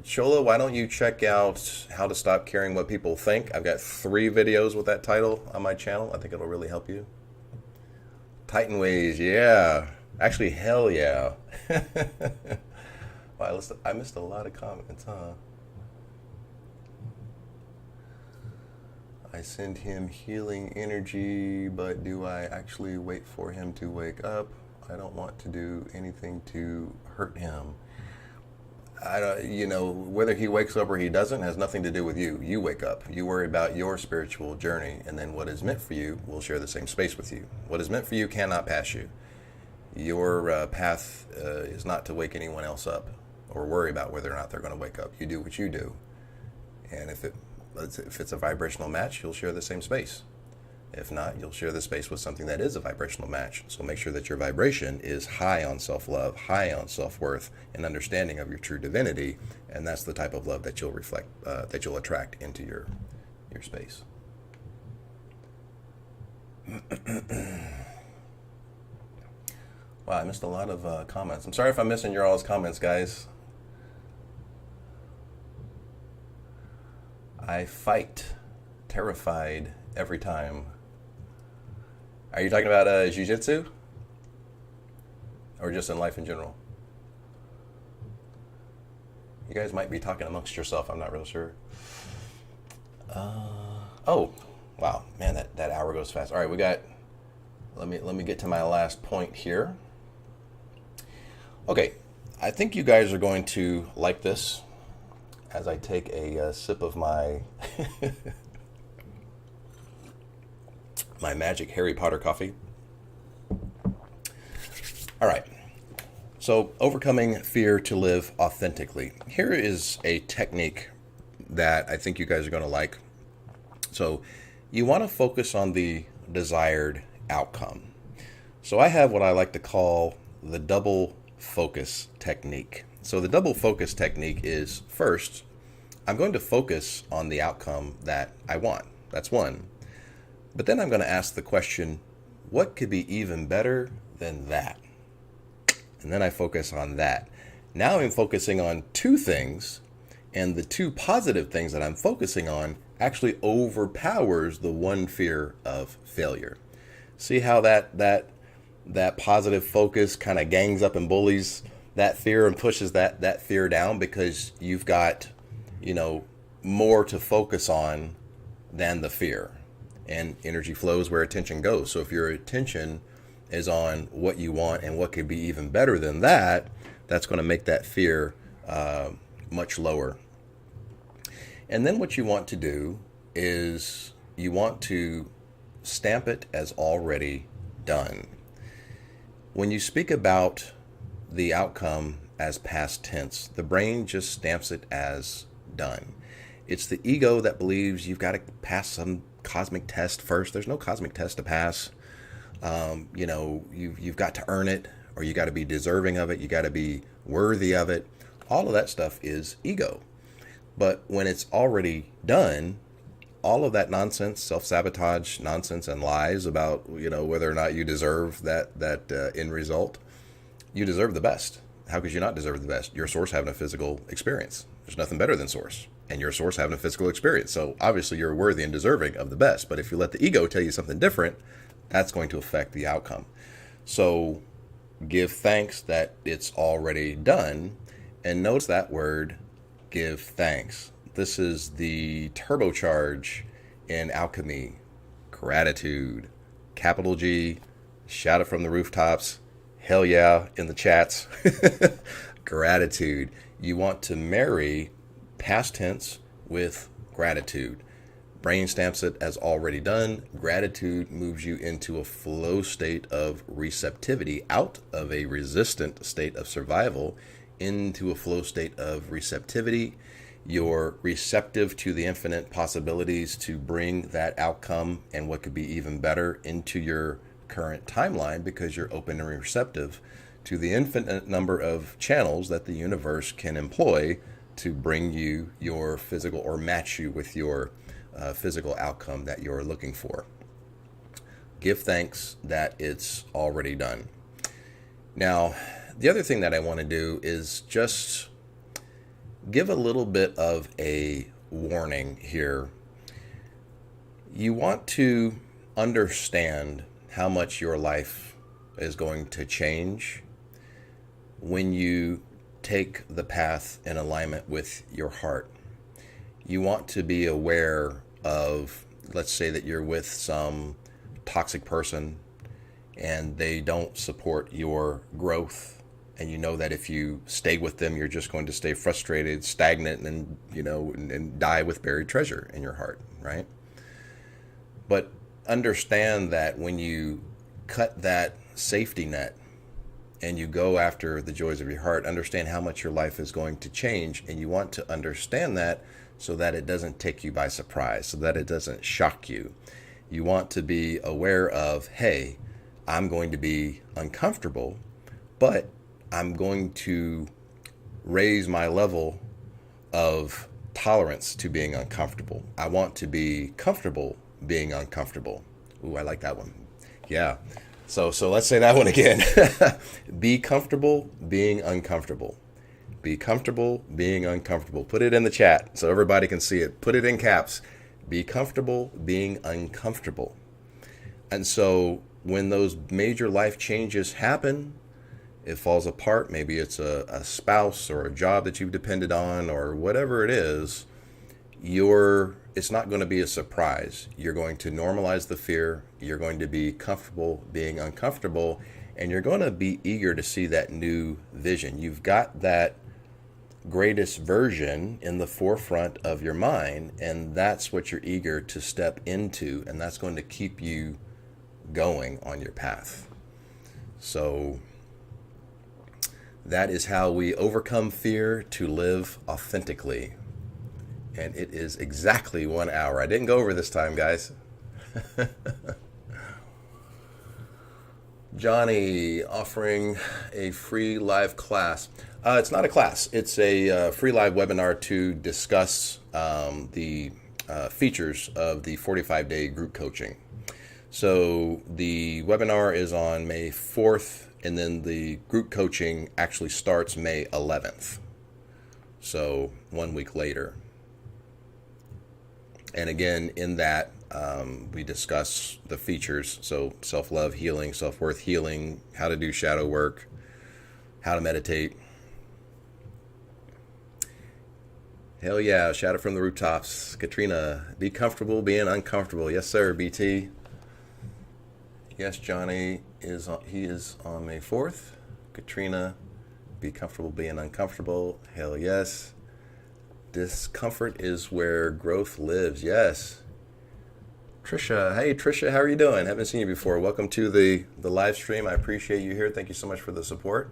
Chola, why don't you check out How to Stop Caring What People Think? I've got 3 videos with that title on my channel. I think it'll really help you. Titan Ways, yeah. Actually, hell yeah. Wow, I missed a lot of comments, huh? I send him healing energy, but do I actually wait for him to wake up? I don't want to do anything to hurt him. I don't, whether he wakes up or he doesn't has nothing to do with you. You wake up. You worry about your spiritual journey, and then what is meant for you will share the same space with you. What is meant for you cannot pass you. Your path is not to wake anyone else up or worry about whether or not they're going to wake up. You do what you do. And if it's a vibrational match, you'll share the same space. If not, you'll share the space with something that is a vibrational match. So make sure that your vibration is high on self-love, high on self-worth, and understanding of your true divinity. And that's the type of love that you'll reflect, that you'll attract into your space. Wow, I missed a lot of comments. I'm sorry if I'm missing your all's comments, guys. I fight, terrified every time. Are you talking about jiu-jitsu? Or just in life in general? You guys might be talking amongst yourself. I'm not real sure. Oh, wow. Man, that hour goes fast. All right, we got... Let me get to my last point here. Okay, I think you guys are going to like this as I take a sip of my... my magic Harry Potter coffee. All right. So, overcoming fear to live authentically. Here is a technique that I think you guys are going to like. So, you want to focus on the desired outcome. So I have what I like to call the double focus technique. So the double focus technique is, first, I'm going to focus on the outcome that I want. That's one. But then I'm going to ask the question, what could be even better than that? And then I focus on that. Now I'm focusing on two things, and the two positive things that I'm focusing on actually overpowers the one fear of failure. See how that positive focus kind of gangs up and bullies that fear and pushes that fear down, because you've got, more to focus on than the fear. And energy flows where attention goes. So if your attention is on what you want and what could be even better than that, that's going to make that fear much lower. And then what you want to do is you want to stamp it as already done. When you speak about the outcome as past tense, the brain just stamps it as done. It's the ego that believes you've got to pass some cosmic test first. There's no cosmic test to pass. You've got to earn it, or you got to be deserving of it. You got to be worthy of it. All of that stuff is ego. But when it's already done, all of that nonsense, self-sabotage nonsense and lies about, whether or not you deserve that end result, you deserve the best. How could you not deserve the best? Your source having a physical experience. There's nothing better than source. And your source having a physical experience. So obviously you're worthy and deserving of the best. But if you let the ego tell you something different, that's going to affect the outcome. So give thanks that it's already done. And notice that word, give thanks. This is the turbocharge in alchemy. Gratitude. Capital G. Shout it from the rooftops. Hell yeah in the chats. Gratitude. You want to marry past tense with gratitude. Brain stamps it as already done. Gratitude moves you into a flow state of receptivity, out of a resistant state of survival into a flow state of receptivity. You're receptive to the infinite possibilities to bring that outcome and what could be even better into your current timeline, because you're open and receptive to the infinite number of channels that the universe can employ to bring you your physical, or match you with your physical outcome that you're looking for. Give thanks that it's already done. Now, the other thing that I want to do is just give a little bit of a warning here. You want to understand how much your life is going to change when you take the path in alignment with your heart. You want to be aware of, let's say that you're with some toxic person and they don't support your growth, and you know that if you stay with them, you're just going to stay frustrated, stagnant, and and die with buried treasure in your heart, right? But understand that when you cut that safety net and you go after the joys of your heart, understand how much your life is going to change. And you want to understand that so that it doesn't take you by surprise, so that it doesn't shock you. You want to be aware of, hey, I'm going to be uncomfortable, but I'm going to raise my level of tolerance to being uncomfortable. I want to be comfortable being uncomfortable. Ooh, I like that one. Yeah. So let's say that one again. Be comfortable being uncomfortable. Be comfortable being uncomfortable. Put it in the chat so everybody can see it. Put it in caps. Be comfortable being uncomfortable. And so when those major life changes happen, it falls apart. Maybe it's a spouse or a job that you've depended on, or whatever it is, it's not going to be a surprise. You're going to normalize the fear. You're going to be comfortable being uncomfortable, and you're going to be eager to see that new vision. You've got that greatest version in the forefront of your mind, and that's what you're eager to step into, and that's going to keep you going on your path. So that is how we overcome fear to live authentically. And it is exactly 1 hour. I didn't go over this time, guys. Johnny offering a free live class. It's not a class, it's a free live webinar to discuss the features of the 45-day group coaching. So the webinar is on May 4th, and then the group coaching actually starts May 11th. So 1 week later. And again, in that, we discuss the features. So self-love, healing, self-worth, healing, how to do shadow work, how to meditate. Hell yeah, shout out from the rooftops. Katrina, be comfortable being uncomfortable. Yes, sir, BT. Yes, Johnny is on May 4th. Katrina, be comfortable being uncomfortable. Hell yes. Discomfort is where growth lives. Yes. Trisha, hey Trisha, how are you doing? Haven't seen you before. Welcome to the live stream. I appreciate you here. Thank you so much for the support.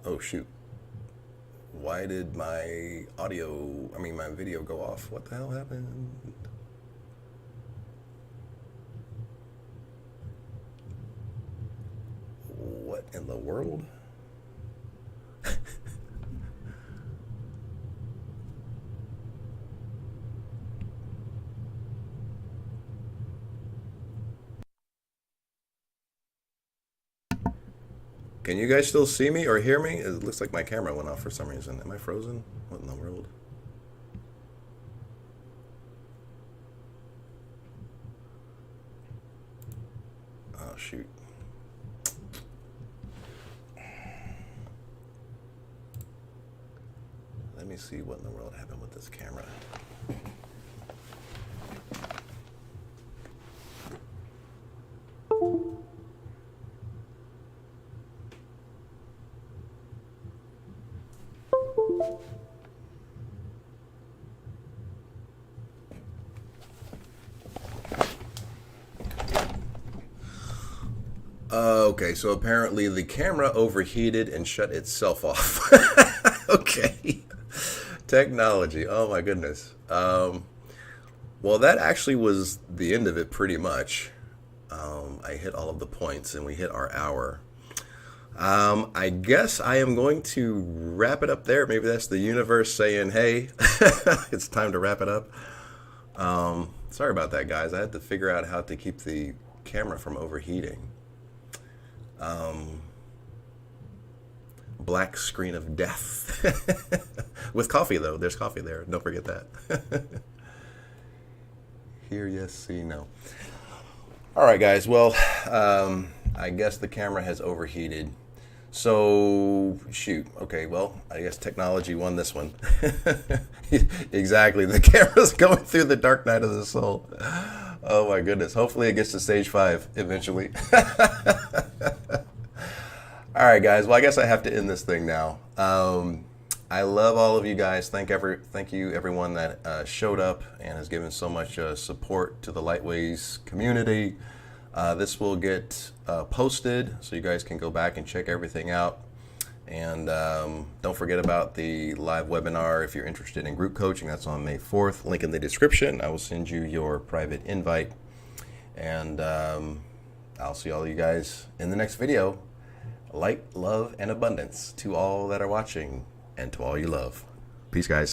Oh shoot. Why did my my video go off? What the hell happened? What in the world? Can you guys still see me or hear me? It looks like my camera went off for some reason. Am I frozen? What in the world? Oh, shoot. Let me see what in the world happened with this camera. Okay, so apparently the camera overheated and shut itself off. Okay. Technology. Oh my goodness. Well, that actually was the end of it pretty much. I hit all of the points and we hit our hour. I guess I am going to wrap it up there. Maybe that's the universe saying, hey, it's time to wrap it up. Sorry about that, guys. I had to figure out how to keep the camera from overheating. Black screen of death. With coffee, though. There's coffee there. Don't forget that. Hear, yes, see, no. All right, guys. Well, I guess the camera has overheated. So, shoot. Okay, well, I guess technology won this one. Exactly. The camera's going through the dark night of the soul. Oh, my goodness. Hopefully it gets to stage 5 eventually. All right, guys. Well, I guess I have to end this thing now. I love all of you guys. Thank you, everyone that showed up and has given so much support to the Lightways community. This will get posted, so you guys can go back and check everything out. And don't forget about the live webinar if you're interested in group coaching. That's on May 4th. Link in the description. I will send you your private invite. And I'll see all you guys in the next video. Light, love, and abundance to all that are watching and to all you love. Peace, guys.